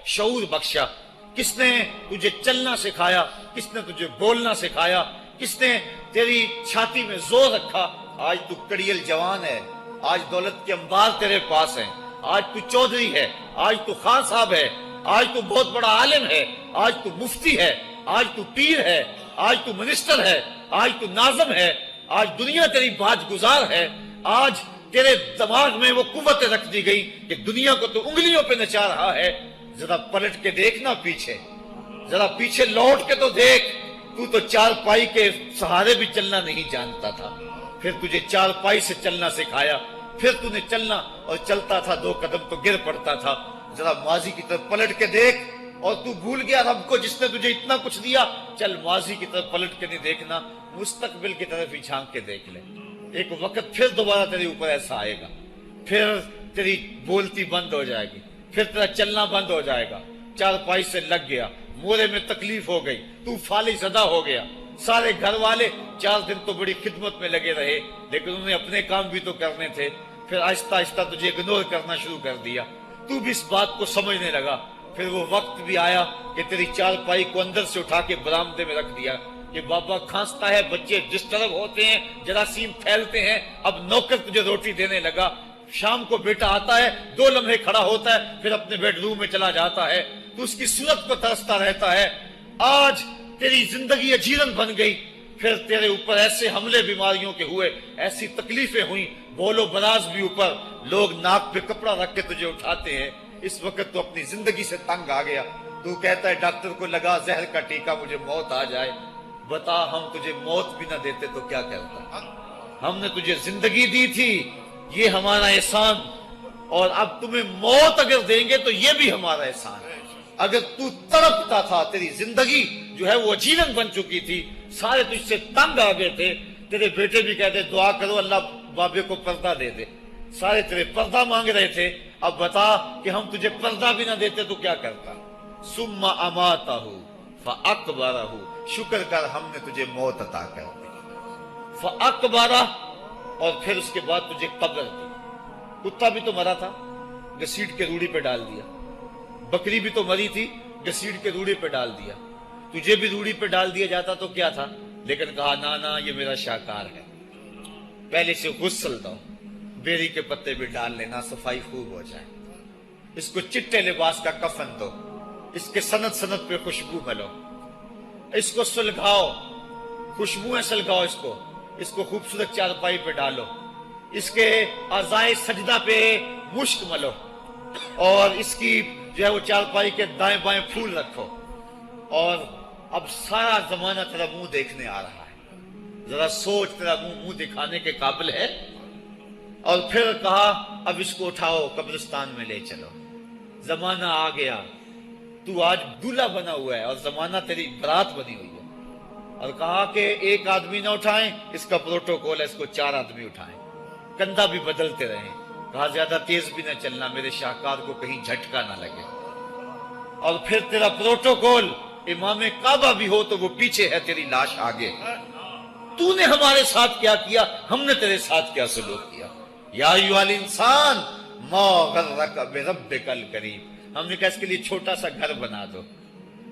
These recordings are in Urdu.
شعور بخشا؟ کس نے تجھے چلنا سکھایا؟ کس نے تجھے بولنا سکھایا؟ کس نے تیری چھاتی میں زور رکھا؟ آج تو کڑیل جوان ہے، آج دولت کے انبار تیرے پاس ہیں، آج تو چودھری ہے، آج تو خان صاحب ہے، آج تو بہت بڑا عالم ہے، آج تو مفتی ہے، آج تو پیر ہے، آج تو منسٹر ہے، آج تو ناظم ہے، آج دنیا تیری باج گزار ہے، آج تیرے دماغ میں وہ قوت رکھ دی گئی کہ دنیا کو تو انگلیوں پہ نچا رہا ہے۔ ذرا پلٹ کے دیکھنا پیچھے، ذرا پیچھے لوٹ کے تو دیکھ، تو تو چار پائی کے سہارے بھی چلنا نہیں جانتا تھا، پھر تجھے چار پائی سے چلنا سکھایا، پھر تو نے چلنا، اور چلتا تھا 2 قدم تو گر پڑتا تھا۔ ذرا ماضی کی طرف پلٹ کے دیکھ، اور تو بھول گیا رب کو جس نے تجھے اتنا کچھ دیا۔ چل ماضی کی طرف پلٹ کے نہیں دیکھنا، مستقبل کی طرف ہی جھانک کے دیکھ لے۔ ایک وقت پھر دوبارہ تیرے اوپر ایسا آئے گا، پھر تیری بولتی بند ہو جائے گی، پھر تیرا چلنا بند ہو جائے گا۔ چار پائی سے لگ گیا، مورے میں تکلیف ہو گئی، تو فالج زدہ ہو گیا۔ سارے گھر والے 4 دن تو بڑی خدمت میں لگے رہے، لیکن انہیں اپنے کام بھی تو کرنے تھے، پھر آہستہ آہستہ تجھے اگنور کرنا شروع کر دیا۔ تو بھی اس بات کو سمجھنے لگا۔ پھر وہ وقت بھی آیا کہ تیری چار پائی کو اندر سے اٹھا کے برآمدے میں رکھ دیا کہ بابا کھانستا ہے، بچے ڈسٹرب ہوتے ہیں، جراثیم پھیلتے ہیں، اب نوکر تجھے روٹی دینے لگا۔ شام کو بیٹا آتا ہے، 2 لمحے کھڑا ہوتا ہے، پھر اپنے بیڈ روم میں چلا جاتا ہے، تو اس کی صورت کو ترستا رہتا ہے۔ آج تیری زندگی اجیرن بن گئی، پھر تیرے اوپر ایسے حملے بیماریوں کے ہوئے، ایسی تکلیفیں ہوئیں، بول و براز بھی اوپر، لوگ ناک پہ کپڑا رکھ کے تجھے اٹھاتے ہیں۔ اس وقت تو اپنی زندگی سے تنگ آ گیا، تو کہتا ہے ڈاکٹر کو لگا زہر کا ٹیکہ، مجھے موت آ جائے۔ بتا ہم تجھے موت بھی نہ دیتے تو کیا کرتا؟ ہم نے تجھے زندگی دی تھی، یہ ہمارا احسان، اور اب تمہیں موت اگر دیں گے تو یہ بھی ہمارا احسان ہے۔ اگر تو تڑپتا تھا، تیری زندگی جو ہے وہ اجیرن بن چکی تھی، سارے تجھ سے تنگ آ گئے تھے، تیرے بیٹے بھی کہتے دعا کرو اللہ بابے کو پردہ دے دے، سارے تیرے پردہ مانگ رہے تھے، اب بتا کہ ہم تجھے پردہ بھی نہ دیتے تو کیا کرتا؟ ثم اماتہ فاقبرہ، شکر کر ہم نے تجھے موت عطا کر دی، فاقبرہ، اور پھر اس کے بعد تجھے قبر دی۔ کتا بھی تو مرا تھا، گھسیٹ کے روڑی پہ ڈال دیا، بکری بھی تو مری تھی، گھسیٹ کے روڑی پہ ڈال دیا، تجھے بھی روڑی پہ ڈال دیا جاتا تو کیا تھا؟ لیکن کہا نا یہ میرا شاہکار ہے، پہلے سے غسل دو، بیری کے پتے بھی ڈال لینا، صفائی خوب ہو جائے، اس کو چٹے لباس کا کفن دو، اس کے سند سند پہ خوشبو ملو، اس کو سلگھاؤ، خوشبوئیں سلگھاؤ، اس کو خوبصورت چارپائی پہ ڈالو، اس کے اعضائے سجدہ پہ مشک ملو، اور اس کی جو ہے وہ چارپائی کے دائیں بائیں پھول رکھو، اور اب سارا زمانہ تیرا منہ دیکھنے آ رہا ہے، ذرا سوچ تیرا منہ دکھانے کے قابل ہے؟ اور پھر کہا اب اس کو اٹھاؤ قبرستان میں لے چلو، زمانہ آ گیا، تو آج دولہا بنا ہوا ہے اور زمانہ تیری برات بنی ہوئی ہے، اور کہا کہ ایک آدمی نہ اٹھائیں، اس کا پروٹوکول ہے، اس کو 4 آدمی اٹھائیں، کندھا بھی بدلتے رہیں، کہا زیادہ تیز بھی نہ چلنا، میرے شاہکار کو کہیں جھٹکا نہ لگے، اور پھر تیرا پروٹوکول امام کعبہ بھی ہو تو وہ پیچھے ہے، تیری لاش آگے۔ تو نے ہمارے ساتھ کیا کیا، ہم نے تیرے ساتھ کیا سلوک کیا؟ یا ایھا الانسان ما غرک بربک الکریم، ہم نے کہا اس کے لیے چھوٹا سا گھر بنا دو،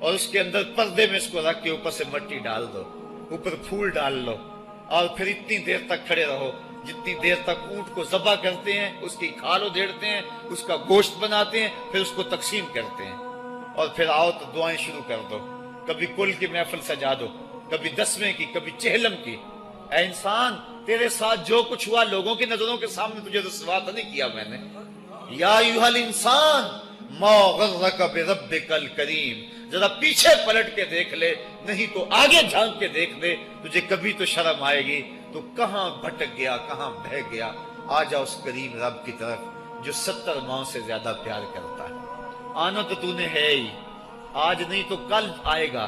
اور اس کے اندر پردے میں اس کو رکھ کے اوپر سے مٹی ڈال دو، اوپر پھول ڈال لو، اور پھر اتنی دیر تک کھڑے رہو جتنی دیر تک اونٹ کو ذبح کرتے ہیں، اس کی کھال ادھیڑتے ہیں، اس کا گوشت بناتے ہیں، پھر اس کو تقسیم کرتے ہیں، اور پھر آؤ تو دعائیں شروع کر دو، کبھی کل کی محفل سجا دو، کبھی 10ویں کی، کبھی چہلم کی۔ اے انسان، تیرے ساتھ جو کچھ ہوا لوگوں کی نظروں کے سامنے تجھے رسوا تو نہیں کیا میں نے؟ یا ایھا الانسان ما غرک بربک الکریم، ذرا پیچھے پلٹ کے دیکھ لے، نہیں تو آگے جھانک کے دیکھ لے، تجھے کبھی تو شرم آئے گی، تو کہاں بھٹک گیا، کہاں بہہ گیا۔ آ جا اس کریم رب کی طرف جو 70 ماؤں سے زیادہ پیار کرتا ہے۔ آنا تو نے ہے ہی، آج نہیں تو کل آئے گا،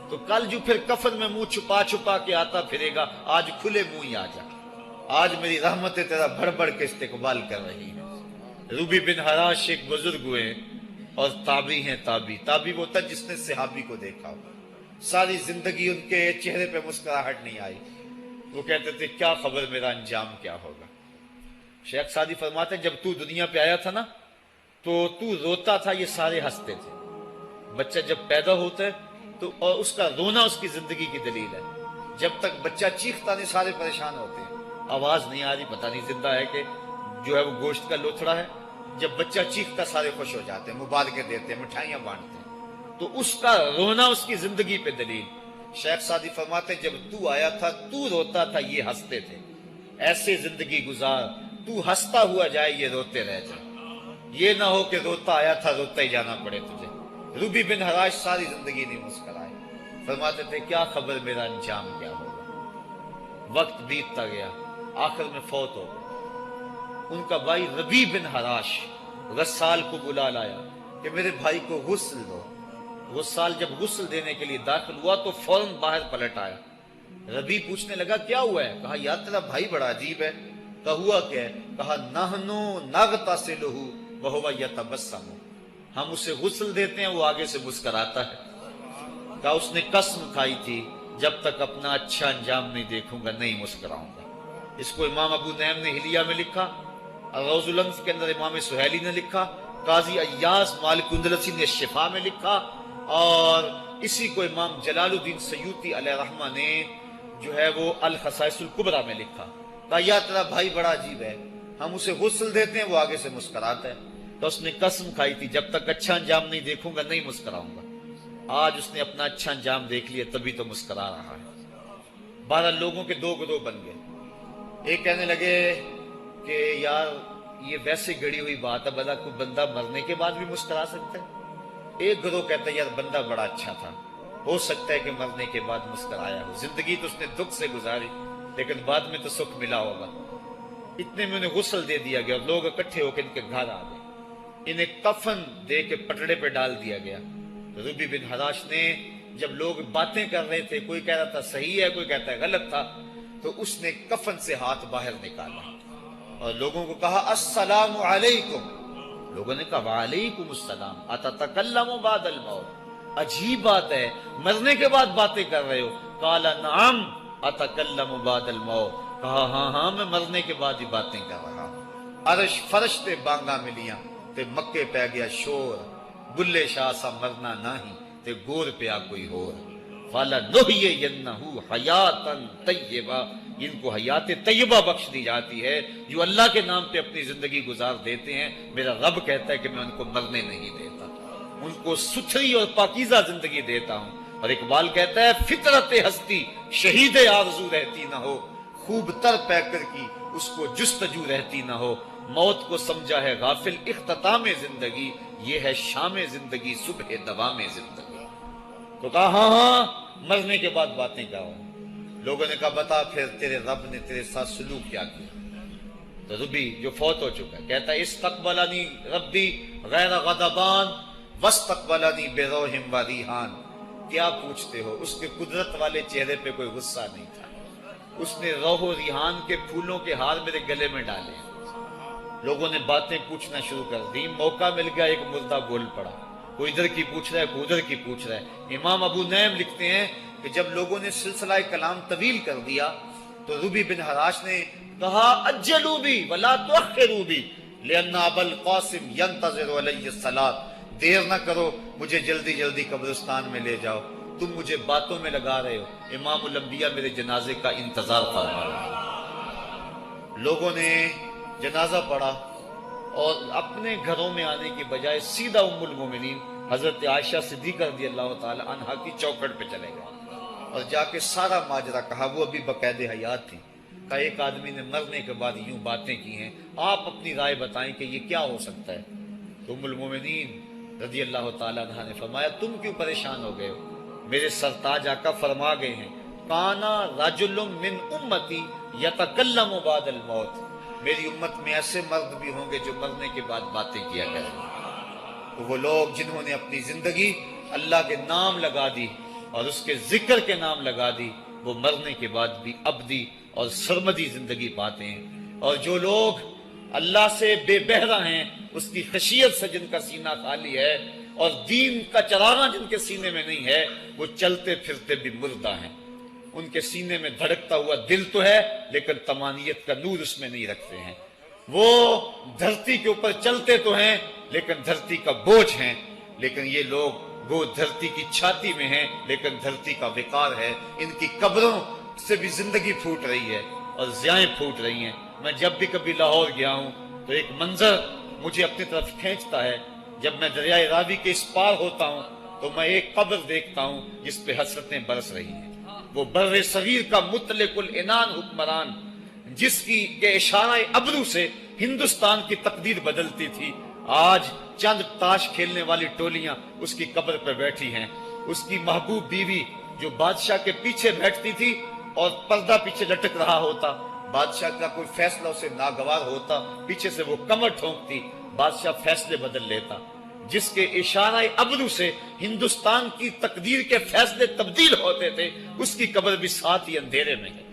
تو کل جو پھر کفن میں منہ چھپا چھپا کے آتا پھرے گا، آج کھلے منہ ہی آ جا۔ آج میری رحمتیں تیرا بڑھ بڑھ کے استقبال کر رہی ہیں۔ روبی بن حراش ایک بزرگ ہوئے اور تابعی ہیں، تابعی وہ تھا جس نے صحابی کو دیکھا ہو، ساری زندگی ان کے چہرے پہ مسکراہٹ نہیں آئی، وہ کہتے تھے کیا خبر میرا انجام کیا ہوگا۔ شیخ سعدی فرماتے ہیں جب تو دنیا پہ آیا تھا نا تو روتا تھا، یہ سارے ہنستے تھے، بچہ جب پیدا ہوتا ہے تو اور اس کا رونا اس کی زندگی کی دلیل ہے. جب تک بچہ چیختا نہیں سارے پریشان ہوتے ہیں, آواز نہیں آ رہی, پتہ نہیں زندہ ہے کہ جو ہے وہ گوشت کا لوتھڑا ہے. جب بچہ چیختا سارے خوش ہو جاتے ہیں, مبارکیں دیتے ہیں, مٹھائیاں بانٹتے ہیں. تو اس کا رونا اس کی زندگی پہ دلیل. شیخ سعدی فرماتے جب تو آیا تھا تو روتا تھا, یہ ہنستے تھے. ایسے زندگی گزار تو ہنستا ہوا جائے, یہ روتے رہ جائے. یہ نہ ہو کہ روتا آیا تھا روتا ہی جانا پڑے تجھے. ربی بن حراش ساری زندگی نہیں مسکرائے. فرماتے تھے کیا خبر میرا انجام کیا ہوگا. وقت بیتتا گیا, آخر میں فوت ہو گئے. ان کا بھائی ربی بن حراش غسال کو بلا لایا کہ میرے بھائی کو غسل دو. غسال جب غسل دینے کے لیے داخل ہوا تو فوراً باہر پلٹ آیا. ربی پوچھنے لگا کیا ہوا ہے. کہا یار تیرا بھائی بڑا عجیب ہے. کہا ہوا کیا ہے. کہا نحنو نغتسلہ وہو یتبسم, ہم اسے غسل دیتے ہیں وہ آگے سے مسکراتا ہے. کہا اس نے قسم کھائی تھی جب تک اپنا اچھا انجام نہیں دیکھوں گا نہیں مسکراؤں گا. اس کو امام ابو نعیم نے حلیہ میں لکھا, روز الانف کے اندر امام سہیلی نے لکھا, قاضی ایاز مالک اندلسی نے شفا میں لکھا, اور اسی کو امام جلال الدین سیوطی علیہ رحمہ نے جو ہے وہ الخصائص الکبریٰ میں لکھا. کہا یا تیرا بھائی بڑا عجیب ہے, ہم اسے غسل دیتے ہیں وہ آگے سے مسکراتا ہے. تو اس نے قسم کھائی تھی جب تک اچھا انجام نہیں دیکھوں گا نہیں مسکراؤں گا. آج اس نے اپنا اچھا انجام دیکھ لیا تبھی تو مسکرا رہا ہے. 12 لوگوں کے 2 گروہ بن گئے. ایک کہنے لگے کہ یار یہ ویسے گڑی ہوئی بات ہے, بلا کوئی بندہ مرنے کے بعد بھی مسکرا سکتا ہے. ایک گروہ کہتا ہے یار بندہ بڑا اچھا تھا, ہو سکتا ہے کہ مرنے کے بعد مسکرایا ہو. زندگی تو اس نے دکھ سے گزاری لیکن بعد میں تو سکھ ملا ہوگا. اتنے میں انہیں غسل دے دیا گیا اور لوگ اکٹھے ہو کے ان کے گھر آ گئے. انہیں کفن دے کے پٹڑے پہ ڈال دیا گیا. ربی بن حراش نے جب لوگ باتیں کر رہے تھے, کوئی کہہ رہا تھا صحیح ہے, کوئی کہتا ہے غلط تھا, تو اس نے کفن سے ہاتھ باہر نکالا اور لوگوں کو کہا السلام علیکم. لوگوں نے کہا وعلیکم السلام, اتتکلم بعد الموت, عجیب بات ہے مرنے کے بعد باتیں کر رہے ہو. قال نعم اتکلم بعد الموت, کہا ہاں ہاں میں مرنے کے بعد ہی باتیں کر رہا ہوں. عرش فرش تے بانگا ملیاں تے مکے پہ گیا شور, بلے شاہ سا مرنا نہیں تے گور پیا کوئی ہور. فَلَنُحْيِيَنَّهُ حَيَاتًا طَيِّبَةً, ان کو حیات طیبہ بخش دی جاتی ہے جو اللہ کے نام پہ اپنی زندگی گزار دیتے ہیں. میرا رب کہتا ہے کہ میں ان کو مرنے نہیں دیتا, ان کو ستھری اور پاکیزہ زندگی دیتا ہوں. اور اقبال کہتا ہے فطرت ہستی شہید آرزو رہتی نہ ہو, خوب تر پیکر کی اس کو جستجو رہتی نہ ہو. موت کو سمجھا ہے غافل اختتام زندگی, یہ ہے شام زندگی صبح دوام زندگی. تو کہا ہاں ہاں مرنے کے بعد باتیں کرو. لوگوں نے کہا بتا پھر تیرے رب نے تیرے ساتھ سلوک کیا کیا. تو ربی جو فوت ہو چکا ہے کہتا ہے استقبلنی ربی غیر غضبان واستقبلنی بروح و ریحان. کیا پوچھتے ہو, اس کے قدرت والے چہرے پہ کوئی غصہ نہیں تھا. اس نے روح و ریحان کے پھولوں کے ہار میرے گلے میں ڈالے. لوگوں نے باتیں پوچھنا شروع کر دی. موقع مل گیا, ایک مردہ بول پڑا, کوئی ادھر کی پوچھ رہا ہے کوئی ادھر کی پوچھ رہا ہے. امام ابو نعیم لکھتے ہیں کہ جب لوگوں نے سلسلہ کلام طویل کر دیا تو ربی بن حراش نے کہا اجلوا بی ولا تؤخروا بی لان ابا القاسم ينتظر علی الصلاۃ, دیر نہ کرو مجھے جلدی جلدی قبرستان میں لے جاؤ, تم مجھے باتوں میں لگا رہے ہو. امام الانبیاء میرے جنازے کا انتظار فرما رہے ہیں. لوگوں نے جنازہ پڑھا اور اپنے گھروں میں آنے کی بجائے سیدھا ام المومنین حضرت عائشہ صدیقہ رضی اللہ تعالی عنہا کی چوکھٹ پہ چلے گئے اور جا کے سارا ماجرا کہا. وہ ابھی باقاعدہ حیات تھی. کہا ایک آدمی نے مرنے کے بعد یوں باتیں کی ہیں, آپ اپنی رائے بتائیں کہ یہ کیا ہو سکتا ہے. تو ام المومنین رضی اللہ تعالی عنہا نے فرمایا تم کیوں پریشان ہو گئے ہو, میرے سرتاج آقا فرما گئے ہیں کانا رجل من امتی یتکلم بعد الموت, میری امت میں ایسے مرد بھی ہوں گے جو مرنے کے بعد باتیں کیا کریں. تو وہ لوگ جنہوں نے اپنی زندگی اللہ کے نام لگا دی اور اس کے ذکر کے نام لگا دی, وہ مرنے کے بعد بھی ابدی اور سرمدی زندگی پاتے ہیں. اور جو لوگ اللہ سے بے بہرہ ہیں, اس کی خشیت سے جن کا سینہ خالی ہے اور دین کا چراغاں جن کے سینے میں نہیں ہے, وہ چلتے پھرتے بھی مردہ ہیں. ان کے سینے میں دھڑکتا ہوا دل تو ہے لیکن تمانیت کا نور اس میں نہیں رکھتے ہیں. وہ دھرتی کے اوپر چلتے تو ہیں لیکن دھرتی کا بوجھ ہیں. لیکن یہ لوگ وہ دھرتی کی چھاتی میں ہیں لیکن دھرتی کا وقار ہے. ان کی قبروں سے بھی زندگی پھوٹ رہی ہے اور ضیائیں پھوٹ رہی ہیں. میں جب بھی کبھی لاہور گیا ہوں تو ایک منظر مجھے اپنی طرف کھینچتا ہے. جب میں دریائے راوی کے اس پار ہوتا ہوں تو میں ایک قبر دیکھتا ہوں جس پہ حسرتیں برس رہی ہیں. وہ بر صغیر کا مطلق العنان حکمران جس کی کے اشارہ ابرو سے ہندوستان کی تقدیر بدلتی تھی، آج چند تاش کھیلنے والی ٹولیاں اس کی قبر پر بیٹھی ہیں. اس کی محبوب بیوی جو بادشاہ کے پیچھے بیٹھتی تھی اور پردہ پیچھے لٹک رہا ہوتا، بادشاہ کا کوئی فیصلہ اسے ناگوار ہوتا، پیچھے سے وہ کمر ٹھونکتی، بادشاہ فیصلے بدل لیتا. جس کے اشارہ ابرو سے ہندوستان کی تقدیر کے فیصلے تبدیل ہوتے تھے، اس کی قبر بھی ساتھ ہی اندھیرے میں ہے.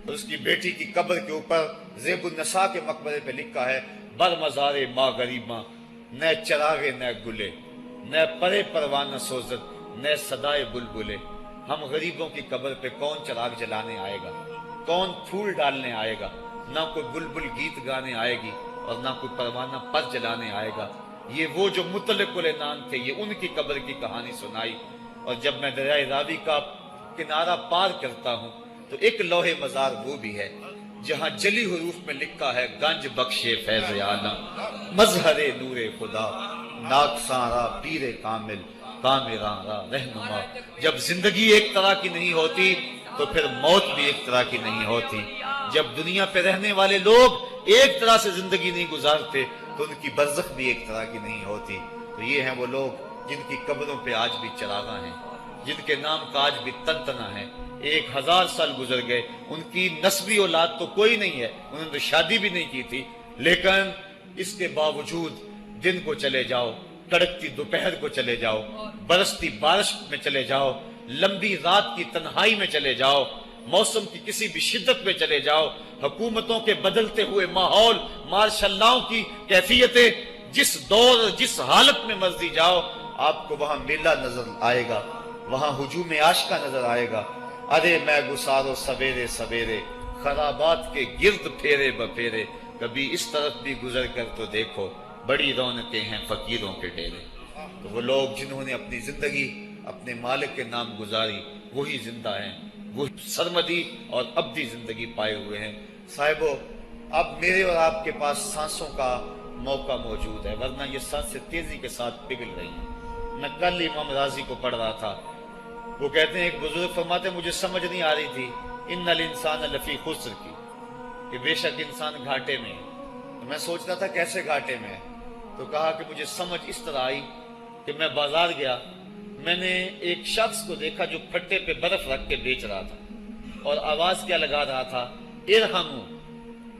اور اس کی بیٹی کی قبر کے اوپر زیب النساء کے مقبرے پہ لکھا ہے: بر مزار ماں غریباں، نہ چراغے نہ گلے، نہ پرے پروانہ سوزت، نہ صدائے بلبلے. ہم غریبوں کی قبر پہ کون چراغ جلانے آئے گا، کون پھول ڈالنے آئے گا؟ نہ کوئی بلبل گیت گانے آئے گی اور نہ کوئی پروانہ پر جلانے آئے گا. یہ وہ جو مطلق العنان تھے، یہ ان کی قبر کی کہانی سنائی. اور جب میں دریائے راوی کا کنارہ پار کرتا ہوں تو ایک لوح مزار وہ بھی ہے جہاں جلی حروف میں لکھا ہے: گنج بخشے فیض عالم، مظہر نور خدا، ناک سارا پیر کامل، کامراں را رہنما. جب زندگی ایک طرح کی نہیں ہوتی تو پھر موت بھی ایک طرح کی نہیں ہوتی. جب دنیا پہ رہنے والے لوگ ایک طرح سے زندگی نہیں گزارتے تو ان کی برزخ بھی ایک طرح کی نہیں ہوتی. تو یہ ہیں وہ لوگ جن کی قبروں پہ آج بھی چراغاں ہیں، جن کے نام کا آج بھی تنتنا ہے. 1000 سال گزر گئے، ان کی نسبی اولاد تو کوئی نہیں ہے، انہوں نے شادی بھی نہیں کی تھی، لیکن اس کے باوجود دن کو چلے جاؤ، کڑکتی دوپہر کو چلے جاؤ، برستی بارش میں چلے جاؤ، لمبی رات کی تنہائی میں چلے جاؤ، موسم کی کسی بھی شدت میں چلے جاؤ، حکومتوں کے بدلتے ہوئے ماحول، مارشل لاؤ کی کیفیتیں، جس دور جس حالت میں مرضی جاؤ، آپ کو وہاں میلہ نظر آئے گا، وہاں ہجوم عاشقہ نظر آئے گا. ارے میں گسارو سویرے سویرے، خرابات کے گرد پھیرے بپھیرے، کبھی اس طرف بھی گزر کر تو دیکھو، بڑی رونقیں ہیں فقیروں کے ڈیرے. تو وہ لوگ جنہوں نے اپنی زندگی اپنے مالک کے نام گزاری، وہی زندہ ہیں، وہ سرمدی اور ابدی زندگی پائے ہوئے ہیں. صاحبو، اب میرے اور آپ کے پاس سانسوں کا موقع موجود ہے، ورنہ یہ سانسیں تیزی کے ساتھ پگھل رہی ہیں. میں کل امام راضی کو پڑھ رہا تھا، وہ کہتے ہیں، ایک بزرگ فرماتے ہیں، مجھے سمجھ نہیں آ رہی تھی ان الانسان لفی خسر کی، کہ بے شک انسان گھاٹے میں ہے. تو میں سوچتا تھا کیسے گھاٹے میں ہے، تو کہا کہ مجھے سمجھ اس طرح آئی کہ میں بازار گیا، میں نے ایک شخص کو دیکھا جو پھٹے پہ برف رکھ کے بیچ رہا تھا، اور آواز کیا لگا رہا تھا: ارحمو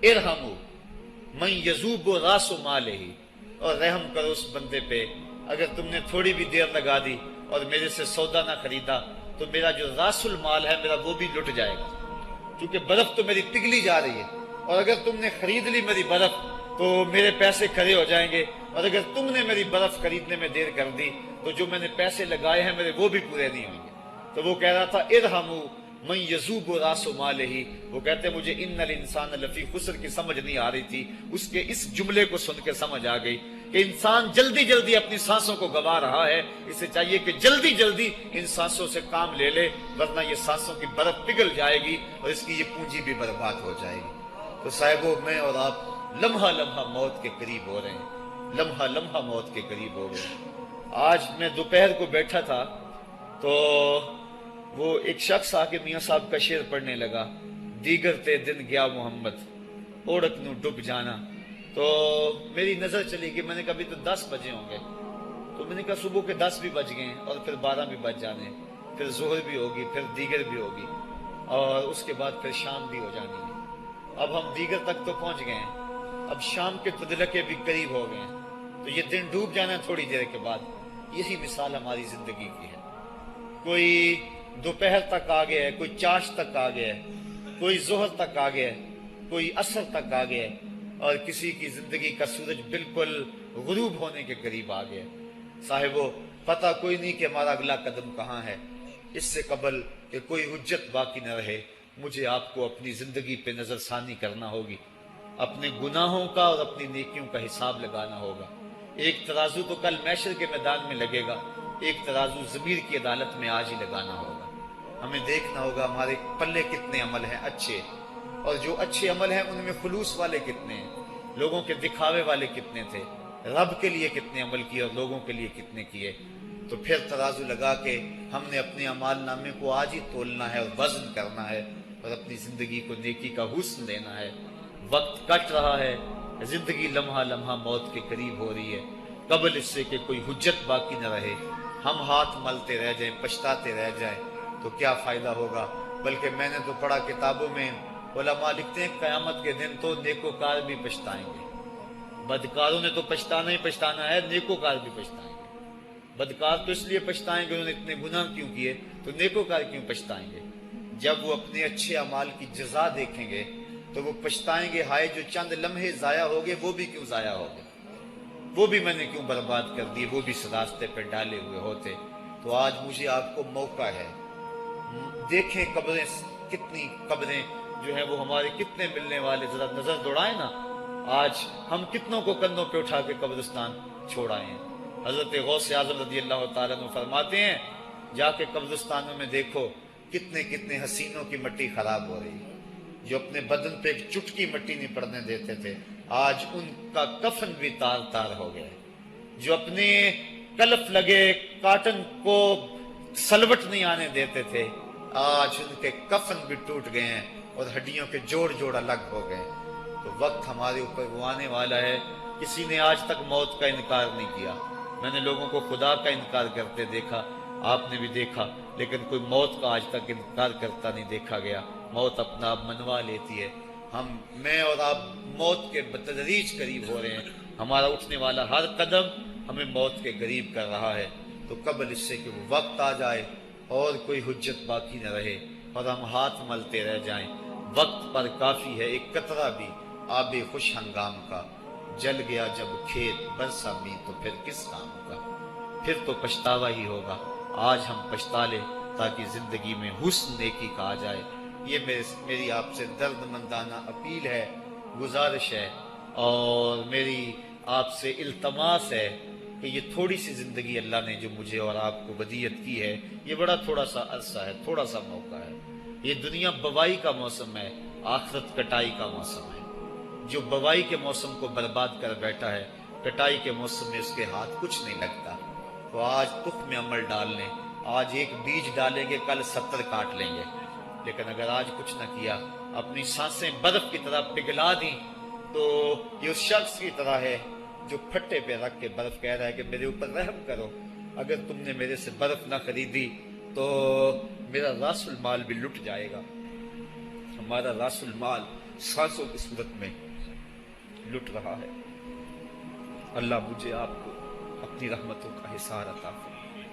ارحمو من یذوب راس مالہ، اور رحم کرو اس بندے پہ، اگر تم نے تھوڑی بھی دیر لگا دی اور میرے سے سودا نہ خریدا تو میرا جو راس المال ہے میرا وہ بھی لٹ جائے گا، کیونکہ برف تو میری پگھلی جا رہی ہے، اور اگر تم نے خرید لی میری برف تو میرے پیسے کھڑے ہو جائیں گے، اور اگر تم نے میری برف خریدنے میں دیر کر دی تو جو میں نے پیسے لگائے ہیں میرے وہ بھی پورے نہیں ہوں گے. تو وہ کہہ رہا تھا ارحمو من یذوب راس مالہ. وہ کہتے ہیں مجھے ان الانسان لفی خسر کی سمجھ نہیں آ رہی تھی، اس کے اس جملے کو سن کے سمجھ آ گئی کہ انسان جلدی جلدی اپنی سانسوں کو گوا رہا ہے، اسے چاہیے کہ جلدی جلدی ان سانسوں سے کام لے لے، ورنہ یہ سانسوں کی برف پگھل جائے گی اور اس کی یہ پونجی بھی برباد ہو جائے گی. تو صاحبو، میں اور آپ لمحہ لمحہ موت کے قریب ہو رہے ہیں، لمحہ لمحہ موت کے قریب ہو گئے. آج میں دوپہر کو بیٹھا تھا تو وہ ایک شخص آ کے میاں صاحب کا شعر پڑھنے لگا: دیگر تے دن گیا محمد، اوڑک نو ڈب جانا. تو میری نظر چلی گئی، میں نے کہا ابھی تو 10 بجے ہوں گے، تو میں نے کہا صبح کے 10 بھی بج گئے ہیں اور پھر 12 بھی بج جانے، پھر ظہر بھی ہوگی، پھر دیگر بھی ہوگی، اور اس کے بعد پھر شام بھی ہو جانی ہے. اب ہم دیگر تک تو پہنچ گئے ہیں، اب شام کے تدلکے بھی قریب ہو گئے ہیں، تو یہ دن ڈوب جانا ہے تھوڑی دیر کے بعد. یہی مثال ہماری زندگی کی ہے. کوئی دوپہر تک آ گیا ہے، کوئی چاش تک آ گیا ہے، کوئی ظہر تک آ گیا ہے، کوئی عصر تک آ گیا ہے، اور کسی کی زندگی کا سورج بالکل غروب ہونے کے قریب آ گیا. صاحبو، پتہ کوئی نہیں کہ ہمارا اگلا قدم کہاں ہے. اس سے قبل کہ کوئی حجت باقی نہ رہے، مجھے آپ کو اپنی زندگی پہ نظر ثانی کرنا ہوگی، اپنے گناہوں کا اور اپنی نیکیوں کا حساب لگانا ہوگا. ایک ترازو تو کل محشر کے میدان میں لگے گا، ایک ترازو ضمیر کی عدالت میں آج ہی لگانا ہوگا. ہمیں دیکھنا ہوگا ہمارے پلے کتنے عمل ہیں اچھے، اور جو اچھے عمل ہیں ان میں خلوص والے کتنے ہیں، لوگوں کے دکھاوے والے کتنے تھے، رب کے لیے کتنے عمل کیے اور لوگوں کے لیے کتنے کیے. تو پھر ترازو لگا کے ہم نے اپنے اعمال نامے کو آج ہی تولنا ہے اور وزن کرنا ہے اور اپنی زندگی کو نیکی کا حسن دینا ہے. وقت کٹ رہا ہے، زندگی لمحہ لمحہ موت کے قریب ہو رہی ہے. قبل اس سے کہ کوئی حجت باقی نہ رہے ہم ہاتھ ملتے رہ جائیں، پچھتاتے رہ جائیں تو کیا فائدہ ہوگا. بلکہ میں نے تو پڑھا کتابوں میں، علماء لکھتے ہیں قیامت کے دن تو نیکوکار بھی پچھتائیں گے. بدکاروں نے تو پچھتانا ہی پچھتانا ہے، نیکوکار بھی پچھتائیں گے. بدکار تو اس لیے پچھتائیں گے انہوں نے اتنے گناہ کیوں کیے، تو نیکوکار کیوں پچھتائیں گے. جب وہ اپنے اچھے اعمال کی جزا دیکھیں گے تو وہ پچھتائیں گے، ہائے جو چند لمحے ضائع ہو گئے وہ بھی کیوں ضائع ہو گئے، وہ بھی میں نے کیوں برباد کر دیے، وہ بھی اس راستے پہ ڈالے ہوئے ہوتے. تو آج مجھے آپ کو موقع ہے، دیکھیں قبریں کتنی، قبریں جو ہیں وہ ہمارے کتنے ملنے والے، ذرا نظر دوڑائیں نا. آج ہم کتنوں کو کندھوں پہ اٹھا کے قبرستان چھوڑائے ہیں. حضرت غوث اعظم رضی اللہ تعالیٰ عنہ فرماتے ہیں جا کے قبرستانوں میں دیکھو کتنے کتنے حسینوں کی مٹی خراب ہو رہی ہے، جو اپنے بدن پہ ایک چٹکی مٹی نہیں پڑنے دیتے تھے آج ان کا کفن بھی تار تار ہو گیا. جو اپنے کلف لگے کاٹن کو سلوٹ نہیں آنے دیتے تھے آج ان کے کفن بھی ٹوٹ گئے ہیں اور ہڈیوں کے جوڑ جوڑ الگ ہو گئے. تو وقت ہمارے اوپر وہ آنے والا ہے. کسی نے آج تک موت کا انکار نہیں کیا. میں نے لوگوں کو خدا کا انکار کرتے دیکھا، آپ نے بھی دیکھا، لیکن کوئی موت کا آج تک انکار کرتا نہیں دیکھا گیا. موت اپنا آپ منوا لیتی ہے. میں اور آپ موت کے بتدریج قریب ہو رہے ہیں. ہمارا اٹھنے والا ہر قدم ہمیں موت کے قریب کر رہا ہے. تو قبل اس سے کہ وہ وقت آ جائے اور کوئی حجت باقی نہ رہے اور ہم ہاتھ ملتے رہ جائیں. وقت پر کافی ہے ایک قطرہ بھی آب خوش ہنگام کا، جل گیا جب کھیت برسا می تو پھر کس کام کا. پھر تو پچھتاوا ہی ہوگا. آج ہم پچھتا لیں تاکہ زندگی میں حسن نیکی کا آ جائے. یہ میری آپ سے درد مندانہ اپیل ہے، گزارش ہے، اور میری آپ سے التماس ہے کہ یہ تھوڑی سی زندگی اللہ نے جو مجھے اور آپ کو ودیعت کی ہے، یہ بڑا تھوڑا سا عرصہ ہے، تھوڑا سا موقع ہے. یہ دنیا بوائی کا موسم ہے، آخرت کٹائی کا موسم ہے. جو بوائی کے موسم کو برباد کر بیٹھا ہے، کٹائی کے موسم میں اس کے ہاتھ کچھ نہیں لگتا. تو آج تخم عمل ڈال لیں. آج ایک بیج ڈالیں گے کل 70 کاٹ لیں گے. لیکن اگر آج کچھ نہ کیا، اپنی سانسیں برف کی طرح پگھلا دیں تو یہ اس شخص کی طرح ہے جو پھٹے پہ رکھ کے برف کہہ رہا ہے کہ میرے اوپر رحم کرو. اگر تم نے میرے سے برف نہ خریدی تو میرا راس المال بھی لٹ جائے گا. ہمارا راس المال سانسوں کی صورت میں لٹ رہا ہے. اللہ مجھے آپ کو اپنی رحمتوں کا حصار عطا فرمائے.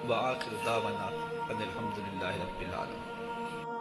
وآخر دعوانا ان الحمدللہ رب العالمین.